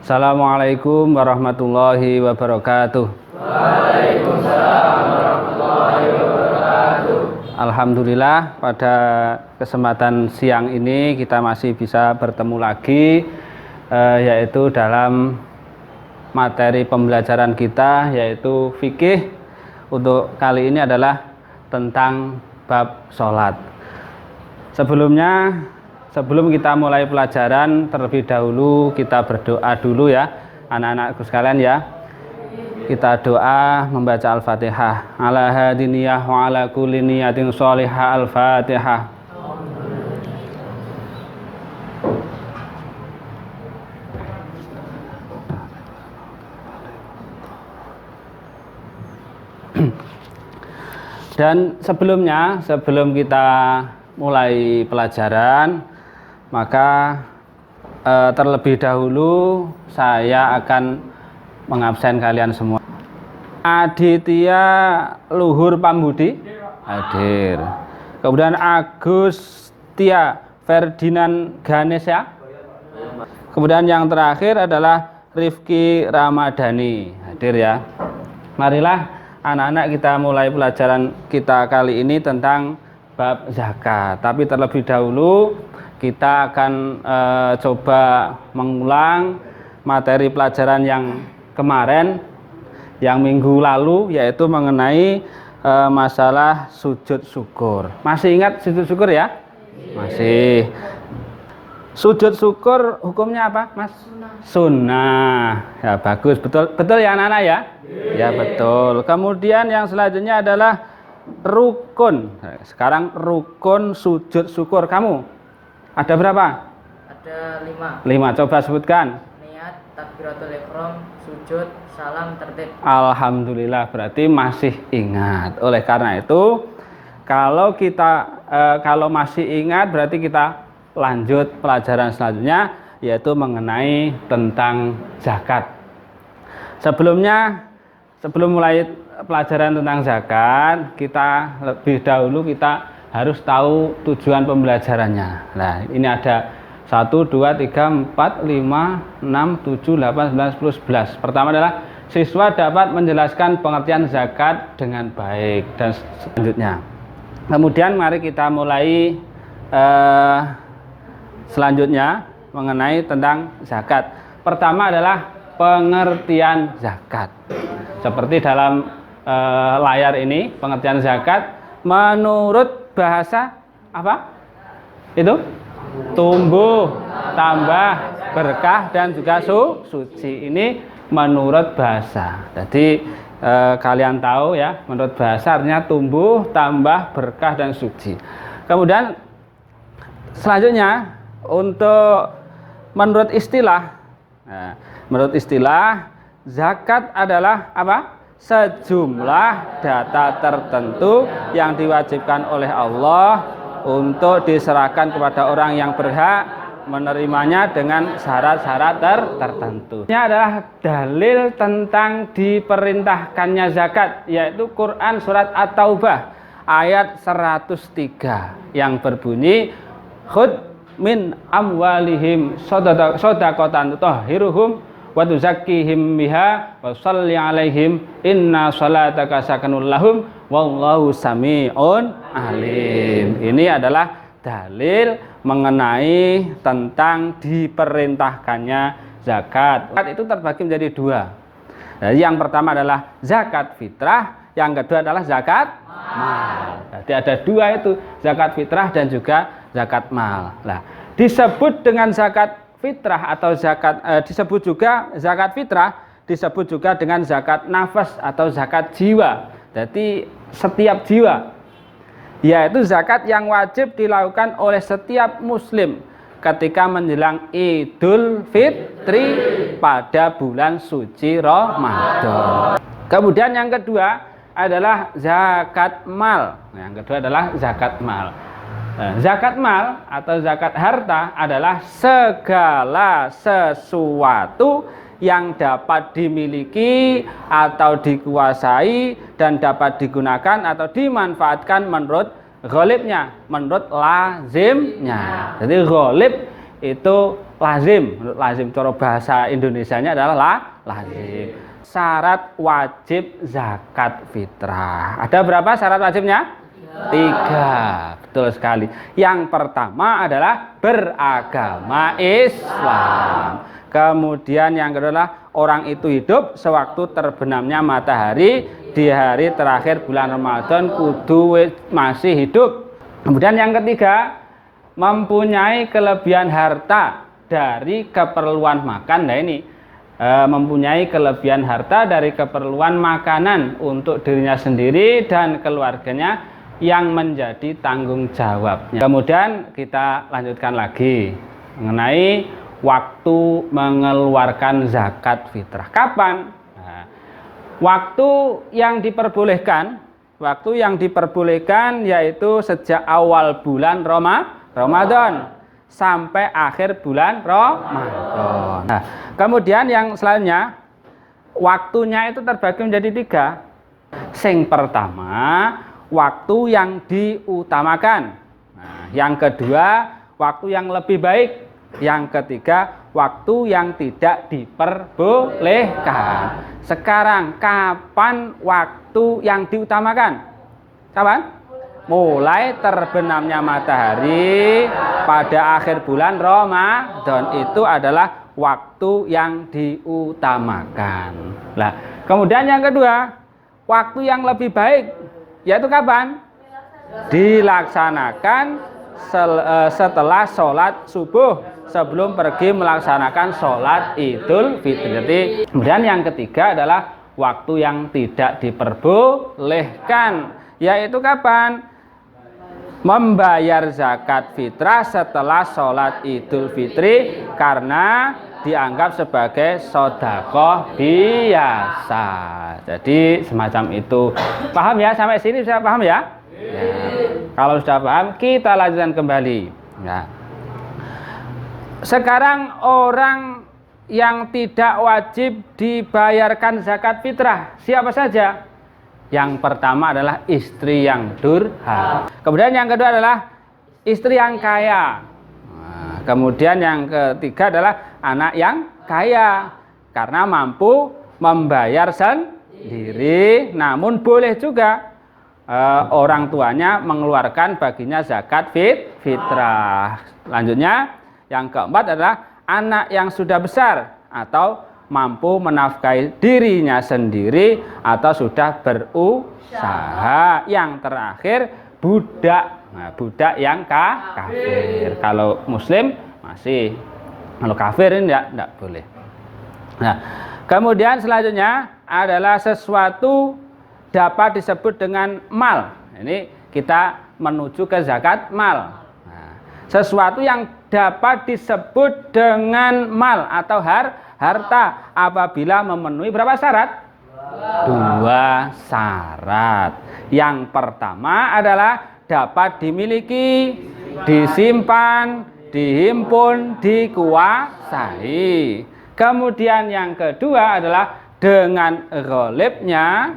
Assalamualaikum warahmatullahi wabarakatuh. Waalaikumsalam warahmatullahi wabarakatuh. Alhamdulillah, pada kesempatan siang ini kita masih bisa bertemu lagi, yaitu dalam materi pembelajaran kita, yaitu fikih. Untuk kali ini adalah tentang bab sholat. Sebelum kita mulai pelajaran, terlebih dahulu kita berdoa dulu ya, anak-anakku sekalian ya. Kita doa membaca Al-Fatihah. Ala hadiniyah wa ala kulli niyatin sholihah. Al-Fatihah. Dan sebelum kita mulai pelajaran, maka terlebih dahulu saya akan mengabsen kalian semua. Aditya Luhur Pambudi hadir. Kemudian Agustia Ferdinand Ganesha. Kemudian yang terakhir adalah Rifki Ramadhani hadir ya. Marilah anak-anak kita mulai pelajaran kita kali ini tentang bab zakat. Tapi terlebih dahulu kita akan coba mengulang materi pelajaran yang kemarin, yang minggu lalu, yaitu mengenai masalah sujud syukur. Masih ingat sujud syukur ya? Masih. Sujud syukur hukumnya apa, Mas? Sunnah. Ya bagus, betul ya anak-anak ya? Ya betul. Kemudian yang selanjutnya adalah rukun. Sekarang rukun sujud syukur kamu ada berapa? Ada 5. 5. Coba sebutkan. Niat, takbiratul ihram, sujud, salam, tertib. Alhamdulillah, berarti masih ingat. Oleh karena itu, kalau masih ingat, berarti kita lanjut pelajaran selanjutnya, yaitu mengenai tentang zakat. Sebelum mulai pelajaran tentang zakat, kita lebih dahulu harus tahu tujuan pembelajarannya. Nah, ini ada 1, 2, 3, 4, 5, 6, 7, 8, 9, 10, 11. Pertama adalah siswa dapat menjelaskan pengertian zakat dengan baik, dan selanjutnya. Kemudian mari kita mulai selanjutnya mengenai tentang zakat. Pertama adalah pengertian zakat. Seperti dalam layar ini, pengertian zakat menurut bahasa apa? Itu tumbuh, tambah, berkah, dan juga suci. Ini menurut bahasa. Jadi kalian tahu ya, menurut bahasa artinya tumbuh, tambah, berkah, dan suci. Kemudian selanjutnya untuk menurut istilah. Nah, menurut istilah zakat adalah apa? Sejumlah data tertentu yang diwajibkan oleh Allah untuk diserahkan kepada orang yang berhak menerimanya dengan syarat-syarat tertentu. Ini adalah dalil tentang diperintahkannya zakat, yaitu Quran surat At-Taubah ayat 103 yang berbunyi khud min amwalihim shadaqatan tutahhiruhum wa tuzakkihim biha wa shalli alaihim inna salataka sakanul lahum wallahu sami'un alim. Ini adalah dalil mengenai tentang diperintahkannya zakat. Zakat itu terbagi menjadi 2. Jadi yang pertama adalah zakat fitrah, yang kedua adalah zakat mal. Jadi ada 2 itu, zakat fitrah dan juga zakat mal. Nah, disebut dengan zakat fitrah atau disebut juga zakat fitrah, disebut juga dengan zakat nafas atau zakat jiwa. Jadi setiap jiwa, yaitu zakat yang wajib dilakukan oleh setiap muslim ketika menjelang Idul Fitri pada bulan suci Ramadan. Kemudian yang kedua adalah zakat mal. Yang kedua adalah zakat mal. Zakat mal atau zakat harta adalah segala sesuatu yang dapat dimiliki atau dikuasai dan dapat digunakan atau dimanfaatkan menurut ghalibnya, menurut lazimnya. Jadi ghalib itu lazim. Menurut lazim cara bahasa Indonesianya adalah lazim. Syarat wajib zakat fitrah. Ada berapa syarat wajibnya? 3. Betul sekali. Yang pertama adalah beragama Islam. Kemudian yang kedua adalah orang itu hidup sewaktu terbenamnya matahari di hari terakhir bulan Ramadan, kudu masih hidup. Kemudian yang ketiga, mempunyai kelebihan harta dari keperluan makan. Nah ini mempunyai kelebihan harta dari keperluan makanan untuk dirinya sendiri dan keluarganya yang menjadi tanggung jawabnya. Kemudian kita lanjutkan lagi mengenai waktu mengeluarkan zakat fitrah. Kapan? Nah, waktu yang diperbolehkan yaitu sejak awal bulan Ramadan sampai akhir bulan Ramadan. Nah, kemudian yang selanjutnya waktunya itu terbagi menjadi 3. Sing pertama, waktu yang diutamakan. Nah, yang kedua, waktu yang lebih baik. Yang ketiga, waktu yang tidak diperbolehkan. Sekarang, kapan waktu yang diutamakan? Kapan? Mulai terbenamnya matahari pada akhir bulan Ramadan, itu adalah waktu yang diutamakan. Nah, kemudian yang kedua, waktu yang lebih baik, yaitu kapan? Dilaksanakan setelah sholat subuh, sebelum pergi melaksanakan sholat Idul Fitri. Kemudian yang ketiga adalah waktu yang tidak diperbolehkan, yaitu kapan? Membayar zakat fitrah setelah sholat Idul Fitri karena dianggap sebagai sedekah biasa. Jadi semacam itu. Paham ya? Sampai sini sudah paham ya? Ya. Kalau sudah paham, kita lanjutkan kembali. Ya. Sekarang orang yang tidak wajib dibayarkan zakat fitrah, siapa saja? Yang pertama adalah istri yang durhaka. Kemudian yang kedua adalah istri yang kaya. Nah, kemudian yang ketiga adalah anak yang kaya karena mampu membayar sendiri, namun boleh juga orang tuanya mengeluarkan baginya zakat fitrah. Lanjutnya, yang keempat adalah anak yang sudah besar atau mampu menafkahi dirinya sendiri atau sudah berusaha. Yang terakhir, budak. Nah, budak yang kafir. Kalau muslim masih, kalau kafir ini tidak boleh. Nah, kemudian selanjutnya adalah sesuatu dapat disebut dengan mal. Ini kita menuju ke zakat mal. Nah, sesuatu yang dapat disebut dengan mal atau harta apabila memenuhi berapa syarat? 2 syarat. Yang pertama adalah dapat dimiliki, disimpan, dihimpun, dikuasai. Kemudian yang kedua adalah dengan ghalibnya,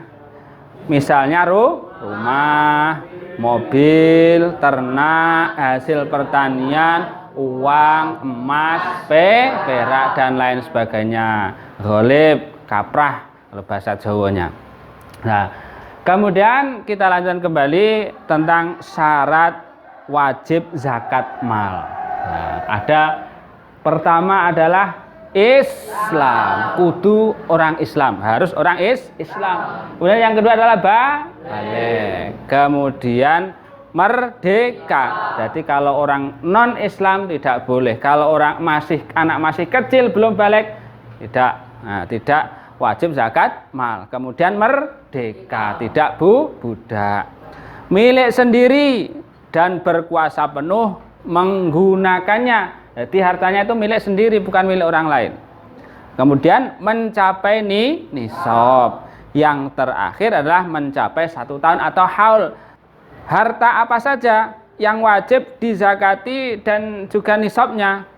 misalnya rumah, mobil, ternak, hasil pertanian, uang, emas, perak, dan lain sebagainya. Ghalib, kaprah, kalau bahasa Jawanya. Nah, kemudian kita lanjutkan kembali tentang syarat wajib zakat mal. Nah, ada pertama adalah Islam, kudu orang Islam, harus orang Islam. Kemudian yang kedua adalah balik. Kemudian merdeka. Jadi kalau orang non Islam tidak boleh. Kalau orang anak masih kecil belum balik tidak wajib zakat mal. Kemudian merdeka, tidak budak. Milik sendiri dan berkuasa penuh menggunakannya. Jadi hartanya itu milik sendiri, bukan milik orang lain. Kemudian mencapai nisab. Yang terakhir adalah mencapai 1 tahun atau haul. Harta apa saja yang wajib dizakati dan juga nisabnya?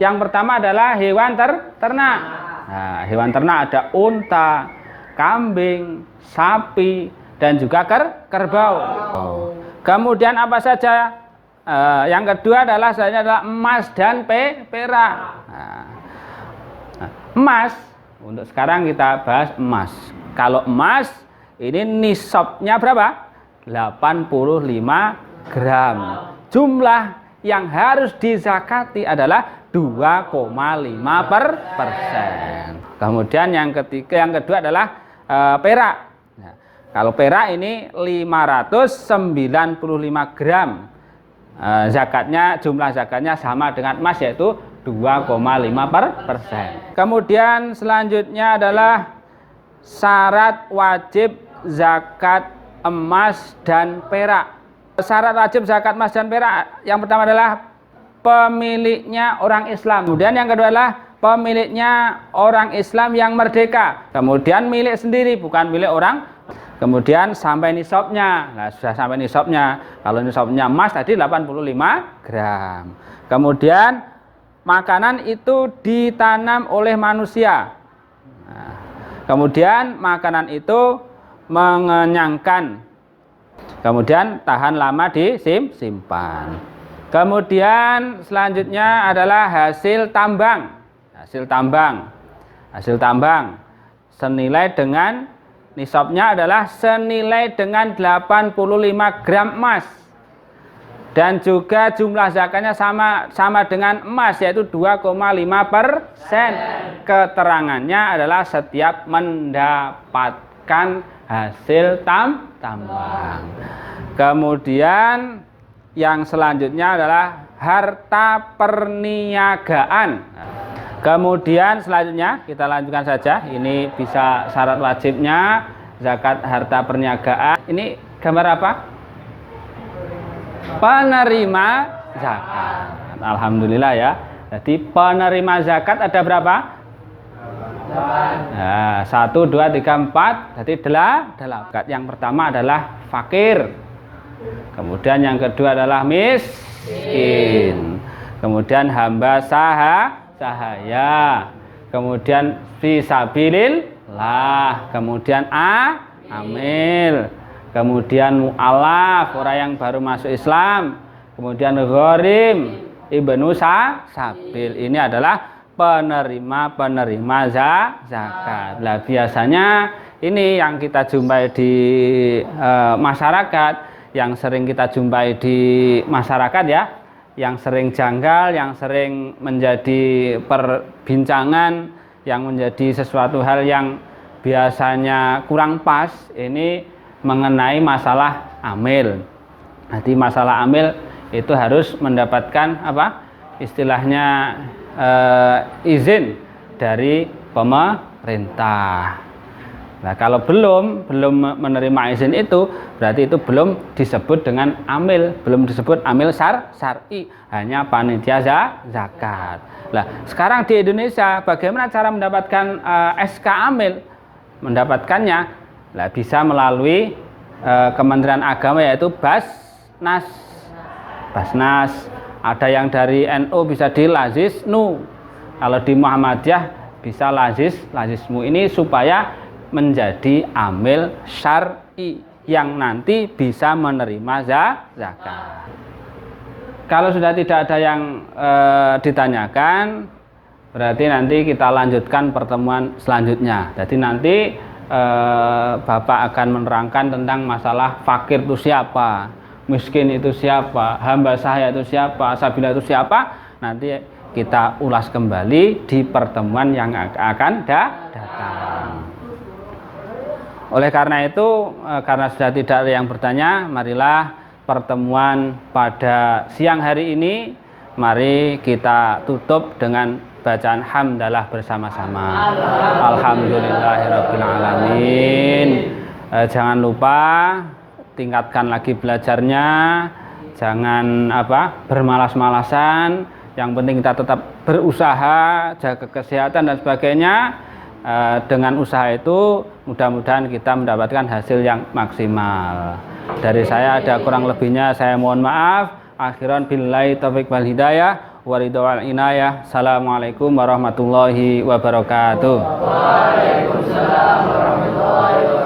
Yang pertama adalah hewan ternak. Nah, hewan ternak ada unta, kambing, sapi, dan juga kerbau. Kemudian apa saja Yang kedua adalah selanjutnya adalah emas dan perak. Emas, untuk sekarang kita bahas emas. Kalau emas ini nisabnya berapa? 85 gram. Jumlah yang harus dizakati adalah 2,5%. Kemudian yang kedua adalah perak. Nah, kalau perak ini 595 gram. Jumlah zakatnya sama dengan emas, yaitu 2,5%. Kemudian selanjutnya adalah syarat wajib zakat emas dan perak. Syarat wajib zakat emas dan perak yang pertama adalah pemiliknya orang Islam. Kemudian yang kedua adalah pemiliknya orang Islam yang merdeka. Kemudian milik sendiri, bukan milik orang. Kemudian sampai nisabnya. Nah, sudah sampai nisabnya. Kalau nisabnya emas tadi 85 gram. Kemudian makanan itu ditanam oleh manusia. Nah, kemudian makanan itu mengenyangkan. Kemudian tahan lama disimpan. Kemudian selanjutnya adalah hasil tambang. Hasil tambang senilai dengan nisabnya adalah senilai dengan 85 gram emas. Dan juga jumlah zakatnya sama dengan emas, yaitu 2,5%. Keterangannya adalah setiap mendapatkan hasil tambang. Kemudian yang selanjutnya adalah harta perniagaan. Kemudian selanjutnya kita lanjutkan saja. Ini bisa syarat wajibnya zakat harta perniagaan. Ini gambar apa? Penerima zakat. Alhamdulillah ya. Jadi penerima zakat ada berapa? 8. Nah, 1, 2, 3, 4. Jadi 8. Yang pertama adalah fakir. Kemudian yang kedua adalah miskin. Kemudian hamba sahaya. Kemudian fisabilillah. Kemudian amil. Kemudian mu'alaf, orang yang baru masuk Islam. Kemudian gharim, ibnu sabil. Ini adalah penerima zakat. Nah, biasanya ini yang kita jumpai di masyarakat, yang sering kita jumpai di masyarakat ya, yang sering janggal, yang sering menjadi perbincangan, yang menjadi sesuatu hal yang biasanya kurang pas, ini mengenai masalah amil. Jadi masalah amil itu harus mendapatkan apa? Istilahnya izin dari pemerintah. Nah, kalau belum menerima izin itu, berarti itu belum disebut dengan amil, belum disebut amil syar'i, hanya panitia zakat. Nah, sekarang di Indonesia bagaimana cara mendapatkan SK amil? Mendapatkannya nah, bisa melalui Kementerian Agama, yaitu Basnas. Ada yang dari NU bisa di Lazisnu. Kalau di Muhammadiyah bisa Lazismu. Ini supaya menjadi amil syar'i yang nanti bisa menerima zakat. Kalau sudah tidak ada yang ditanyakan, berarti nanti kita lanjutkan pertemuan selanjutnya. Jadi nanti Bapak akan menerangkan tentang masalah fakir itu siapa, miskin itu siapa, hamba sahaya itu siapa, sabilah itu siapa. Nanti kita ulas kembali di pertemuan yang akan datang. Oleh karena itu, karena sudah tidak ada yang bertanya, marilah pertemuan pada siang hari ini, mari kita tutup dengan bacaan hamdalah bersama-sama. Alhamdulillahirabbil alamin. Jangan lupa tingkatkan lagi belajarnya, jangan bermalas-malasan. Yang penting kita tetap berusaha, jaga kesehatan dan sebagainya. Dengan usaha itu mudah-mudahan kita mendapatkan hasil yang maksimal. Dari saya ada kurang lebihnya, saya mohon maaf. Akhiran billahi taufiq wal hidayah wa ridha wal inayah. Assalamualaikum warahmatullahi wabarakatuh. Waalaikumsalam warahmatullahi wabarakatuh.